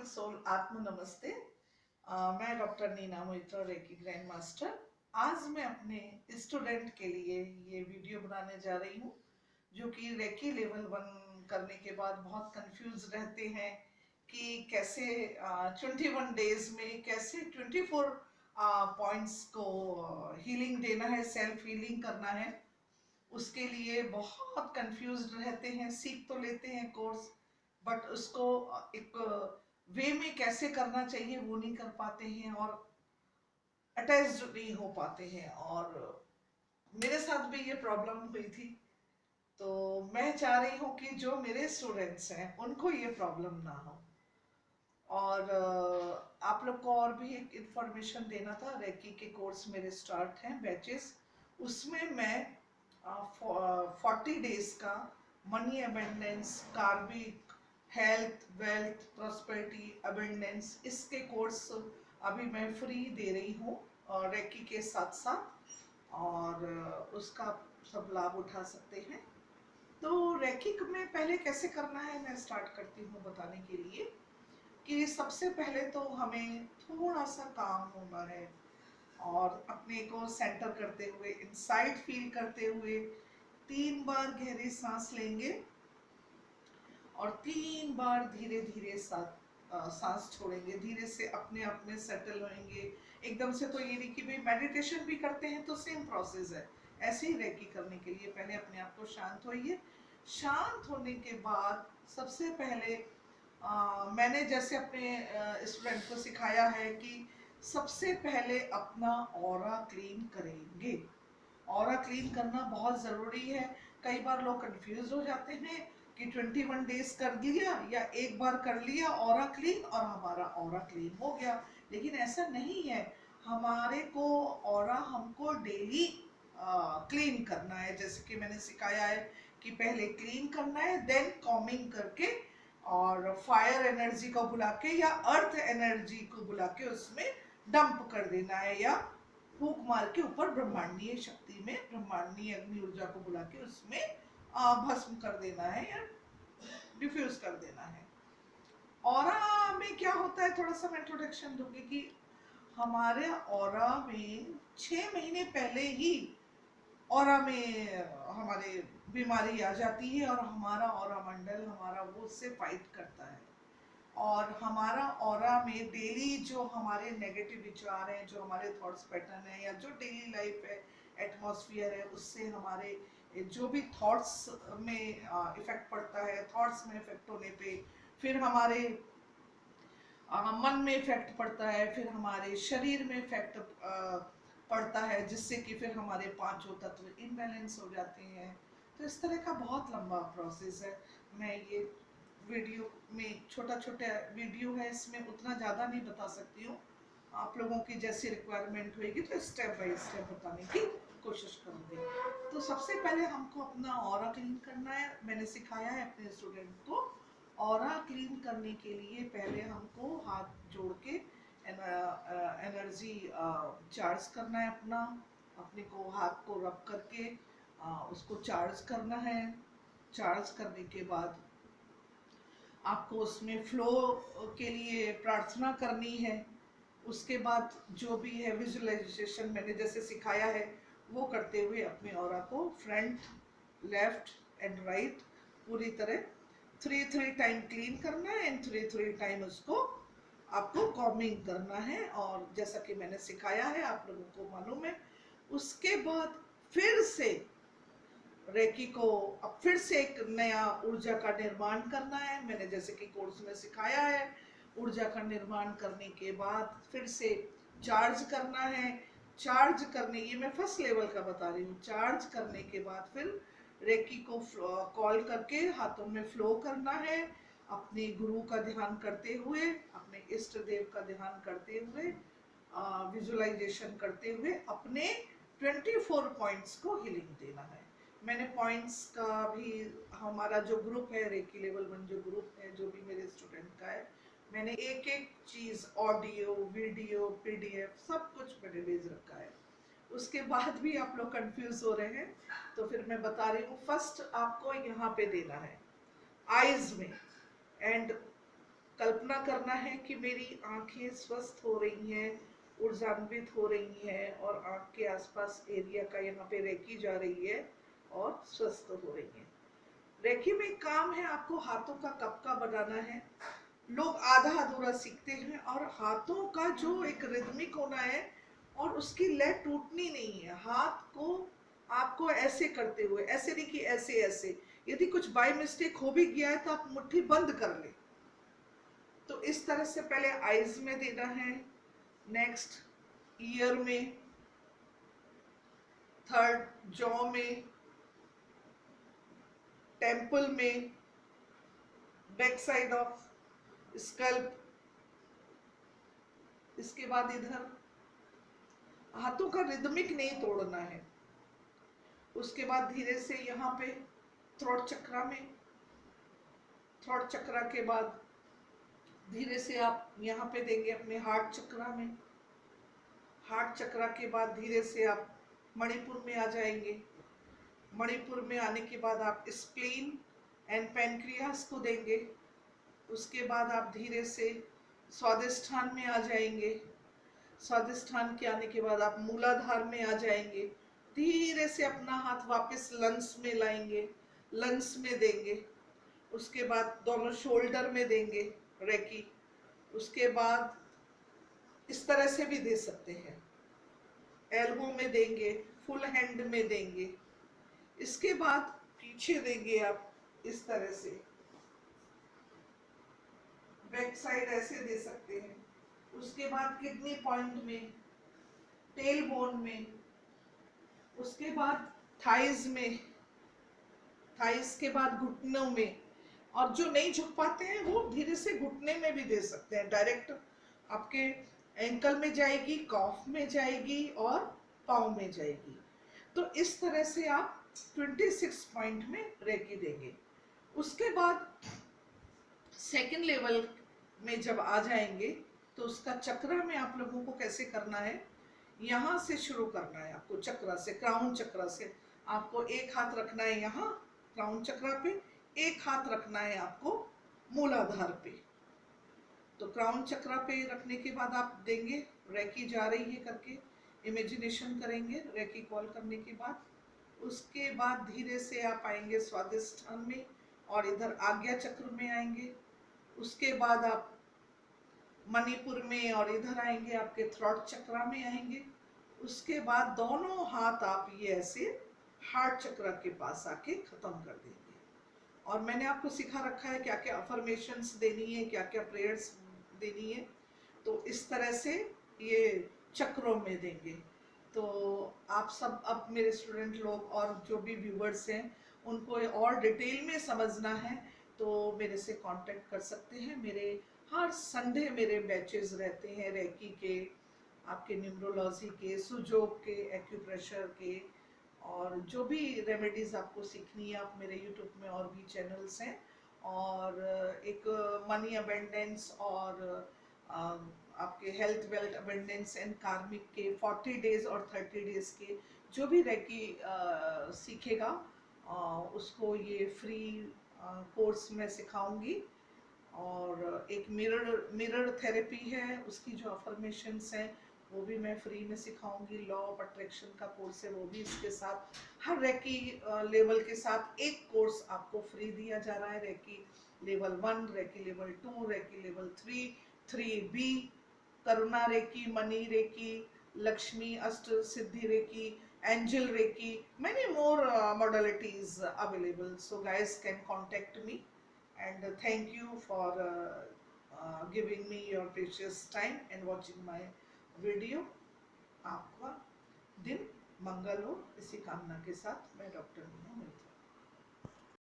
Beautiful soul आत्म नमस्ते। मैं doctor Neena Mohitra, reiki grand master. आज मैं अपने स्टूडेंट के लिए ये वीडियो बनाने जा रही हूँ जो कि रेकी लेवल 1 करने के बाद बहुत कंफ्यूज रहते हैं कि कैसे 21 डेज में कैसे 24 पॉइंट्स को हीलिंग देना है, सेल्फ हीलिंग करना है। उसके लिए बहुत कंफ्यूज रहते हैं। सीख तो लेते हैं कोर्स, बट उसको एक वे में कैसे करना चाहिए वो नहीं कर पाते हैं और अटैच्ड नहीं हो पाते हैं। और मेरे साथ भी ये प्रॉब्लम हुई थी। तो मैं चाह रही हूँ कि जो मेरे स्टूडेंट्स हैं उनको ये प्रॉब्लम ना हो। और आप लोग को और भी एक इंफॉर्मेशन देना था। रेकी के कोर्स मेरे स्टार्ट हैं बैचेस, उसमें मैं 40 डेज का मनी अबेंडेंस, कार्बिक, हेल्थ, वेल्थ, प्रॉस्पेरिटी, अबेंडेंस, इसके कोर्स अभी मैं फ्री दे रही हूँ और रेकी के साथ साथ। और उसका सब लाभ उठा सकते हैं। तो रेकी में पहले कैसे करना है मैं स्टार्ट करती हूँ बताने के लिए कि सबसे पहले तो हमें थोड़ा सा काम होना है और अपने को सेंटर करते हुए, इनसाइड फील करते हुए 3 बार गहरी सांस लेंगे और 3 बार धीरे धीरे सांस छोड़ेंगे। धीरे से अपने आप में सेटल होंगे। एकदम से तो ये नहीं कि भाई मेडिटेशन भी करते हैं तो सेम प्रोसेस है, ऐसे ही रेकी करने के लिए पहले अपने आप को शांत होइए। शांत होने के बाद सबसे पहले मैंने जैसे अपने स्टूडेंट को सिखाया है कि सबसे पहले अपना ऑरा क्लीन करेंगे। ऑरा क्लीन करना बहुत ज़रूरी है। कई बार लोग कंफ्यूज हो जाते हैं कि 21 डेज कर दिया या एक बार कर लिया ऑरा क्लीन और हमारा ऑरा क्लीन हो गया, लेकिन ऐसा नहीं है। हमारे को ऑरा हमको डेली क्लीन करना है। जैसे कि मैंने सिखाया है कि पहले क्लीन करना है, देन कॉमिंग करके और फायर एनर्जी को बुला के या अर्थ एनर्जी को बुला के उसमें डंप कर देना है, या फूक मार के ऊपर ब्रह्मांडीय शक्ति में, ब्रह्मांडीय अग्नि ऊर्जा को बुला के उसमें भस्म कर देना है या डिफ्यूज कर देना है। ऑरा में क्या होता है, थोड़ा सा मैं इंट्रोडक्शन दूंगी कि हमारे ऑरा में 6 महीने पहले ही ऑरा में हमारे बीमारी आ जाती है और हमारा ऑरा मंडल हमारा वो उससे फाइट करता है। और हमारा ऑरा में डेली जो हमारे नेगेटिव विचार हैं, जो हमारे थॉट्स पैटर्न है या जो डेली लाइफ है, एटमॉस्फेयर है, उससे हमारे जो भी थॉट्स में इफेक्ट पड़ता है, थॉट्स में इफेक्ट होने पे फिर हमारे मन में इफेक्ट पड़ता है, फिर हमारे शरीर में इफेक्ट पड़ता है, जिससे कि फिर हमारे पांचों तत्व इम्बैलेंस हो जाते हैं। तो इस तरह का बहुत लंबा प्रोसेस है। मैं ये वीडियो में छोटा छोटा वीडियो है, इसमें उतना ज़्यादा नहीं बता सकती हूँ। आप लोगों की जैसी रिक्वायरमेंट होगी तो स्टेप बाय स्टेप बताने की कोशिश करूँगी। तो सबसे पहले हमको अपना ऑरा क्लीन करना है। मैंने सिखाया है अपने स्टूडेंट को। ऑरा क्लीन करने के लिए पहले हमको हाथ जोड़ के एनर्जी चार्ज करना है अपना, अपने को हाथ को रब करके उसको चार्ज करना है। चार्ज करने के बाद आपको उसमें फ्लो के लिए प्रार्थना करनी है। उसके बाद जो भी है विजुअलाइजेशन मैंने जैसे सिखाया है वो करते हुए अपने ऑरा को फ्रंट, लेफ्ट एंड राइट पूरी तरह 3 टाइम क्लीन करना है एंड 3 टाइम उसको आपको कॉमिंग करना है। और जैसा कि मैंने सिखाया है आप लोगों को मालूम है। उसके बाद फिर से रेकी को अब फिर से एक नया ऊर्जा का निर्माण करना है। मैंने जैसे कि कोर्स में सिखाया है, ऊर्जा का निर्माण करने के बाद फिर से चार्ज करना है। चार्ज करने, ये मैं फर्स्ट लेवल का बता रही हूँ। चार्ज करने के बाद फिर रेकी को कॉल करके हाथों में फ्लो करना है, अपने गुरु का ध्यान करते हुए, अपने इष्ट देव का ध्यान करते हुए, विजुअलाइजेशन करते हुए अपने 24 पॉइंट्स को हीलिंग देना है। मैंने पॉइंट्स का भी, हमारा जो ग्रुप है रेकी लेवल 1 जो ग्रुप है, जो भी मेरे स्टूडेंट का है, मैंने एक एक चीज, ऑडियो, वीडियो, पीडीएफ सब कुछ मैंने भेज रखा है। उसके बाद भी आप लोग कंफ्यूज हो रहे हैं तो फिर मैं बता रही हूँ। फर्स्ट आपको यहाँ पे देना है आईज में, एंड कल्पना करना है कि मेरी आंखें स्वस्थ हो रही हैं, ऊर्जान्वित हो रही हैं और आंख के आसपास एरिया का यहाँ पे रेकी जा रही है और स्वस्थ हो रही है। रेकी में काम है आपको हाथों का कपका बनाना है। लोग आधा अधूरा सीखते हैं और हाथों का जो एक रिदमिक होना है और उसकी लय टूटनी नहीं है। हाथ को आपको ऐसे करते हुए, ऐसे नहीं कि ऐसे ऐसे, यदि कुछ बाय मिस्टेक हो भी गया है तो आप मुट्ठी बंद कर ले। तो इस तरह से पहले आईज में देना है, नेक्स्ट ईयर में, थर्ड जॉ में, टेम्पल में, बैक साइड ऑफ स्कल्प, इसके बाद इधर। हाथों का रिदमिक नहीं तोड़ना है। उसके बाद धीरे से यहाँ पे थ्रोट चक्रा में, थ्रोट चक्रा के बाद धीरे से आप यहाँ पे देंगे अपने हार्ट चक्रा में। हार्ट चक्रा के बाद धीरे से आप मणिपुर में आ जाएंगे। मणिपुर में आने के बाद आप स्प्लीन एंड पैनक्रियास को देंगे। उसके बाद आप धीरे से स्वादिष्ठान में आ जाएंगे। स्वादिष्ठान के आने के बाद आप मूलाधार में आ जाएंगे। धीरे से अपना हाथ वापस लंग्स में लाएंगे, लंग्स में देंगे। उसके बाद दोनों शोल्डर में देंगे रेकी। उसके बाद इस तरह से भी दे सकते हैं, एल्बो में देंगे, फुल हैंड में देंगे। इसके बाद पीछे देंगे आप इस तरह से, बैक साइड ऐसे दे सकते हैं। उसके बाद किडनी पॉइंट में, टेल बोन में, उसके बाद थाइज में, थाइज के बाद घुटनों में। और जो नहीं झुक पाते हैं वो धीरे से घुटने में भी दे सकते हैं। डायरेक्ट आपके एंकल में जाएगी, कॉफ में जाएगी और पाँव में जाएगी। तो इस तरह से आप 26 पॉइंट में रेकी देंगे। उसके बाद सेकंड लेवल में जब आ जाएंगे तो उसका चक्रा में आप लोगों को कैसे करना है, यहाँ से शुरू करना है आपको। चक्रा से, क्राउन चक्रा से आपको एक हाथ रखना है यहाँ क्राउन चक्रा पे, एक हाथ रखना है आपको मूलाधार पे। तो क्राउन चक्रा पे रखने के बाद आप देंगे, रेकी जा रही है करके इमेजिनेशन करेंगे रेकी कॉल करने के बाद। उसके बाद धीरे से आप आएंगे स्वादिष्ठान में और इधर आज्ञा चक्र में आएंगे। उसके बाद आप मणिपुर में और इधर आएंगे आपके थ्रोट चक्रा में आएंगे। उसके बाद दोनों हाथ आप ये ऐसे हार्ट चक्र के पास आके खत्म कर देंगे। और मैंने आपको सिखा रखा है क्या क्या अफर्मेशंस देनी है, क्या क्या प्रेयर्स देनी है। तो इस तरह से ये चक्रों में देंगे। तो आप सब अब मेरे स्टूडेंट लोग और जो भी व्यूवर्स हैं उनको और डिटेल में समझना है तो मेरे से कांटेक्ट कर सकते हैं। मेरे हर संडे मेरे बैचेस रहते हैं रेकी के, आपके न्यूमरोलॉजी के, सुजोग के, एक्यूप्रेशर के, और जो भी रेमेडीज आपको सीखनी है आप मेरे यूट्यूब में और भी चैनल्स हैं। और एक मनी अबेंडेंस और आपके हेल्थ वेल्थ अबेंडेंस एंड कार्मिक के 40 डेज और 30 डेज के जो भी रेकी सीखेगा उसको ये फ्री कोर्स में सिखाऊंगी। और एक मिरर थेरेपी है, उसकी जो अफर्मेशंस हैं वो भी मैं फ्री में सिखाऊंगी। लॉ ऑफ अट्रैक्शन का कोर्स है वो भी इसके साथ, हर रेकी लेवल के साथ एक कोर्स आपको फ्री दिया जा रहा है। Reiki level 1, reiki level 2, reiki level 3, 3B, Karuna reiki, money reiki, Lakshmi Ashta Siddhi reiki, angel reiki, many more modalities available. So guys can contact me, and thank you for giving me your precious time and watching my video. आपका दिन मंगल हो, इसी कामना के साथ मैं doctor Meena मिलती हूँ।